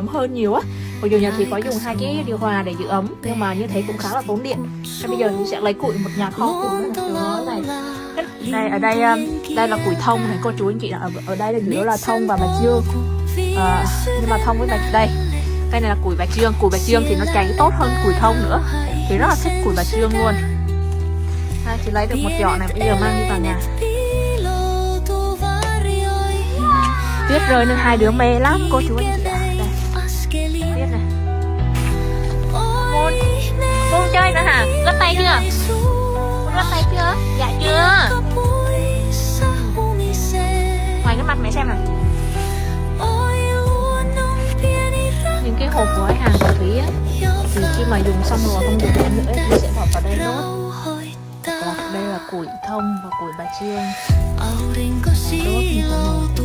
ấm hơn nhiều á. Mặc dù nhà thì có dùng hai cái điều hòa để giữ ấm, nhưng mà như thế cũng khá là tốn điện. Bây giờ mình sẽ lấy củi, một nhà kho củi này. Đây ở đây đây là củi thông này cô chú anh chị, ở đây là chủ yếu là thông và bạch dương. Nhưng mà thông với đây này là củi bạch dương thì nó cháy tốt hơn củi thông nữa, thì rất là thích củi bạch dương luôn. Chị lấy được một giỏ này, bây giờ mang đi vào nhà. Tuyết rơi nên hai đứa mê lắm cô chú anh chị ạ. Tuyết này. Muốn chơi nữa hả? Lắp tay chưa? Muốn lắp tay chưa? Dạ chưa. Ngoài cái mặt mẹ xem nào. Những cái hộp gói hàng của Thúy á, thì khi mà dùng xong rồi không dùng đến nữa thì sẽ bỏ vào đây nốt. Đây là củi thông và củi bạch dương. Đốt như thế này.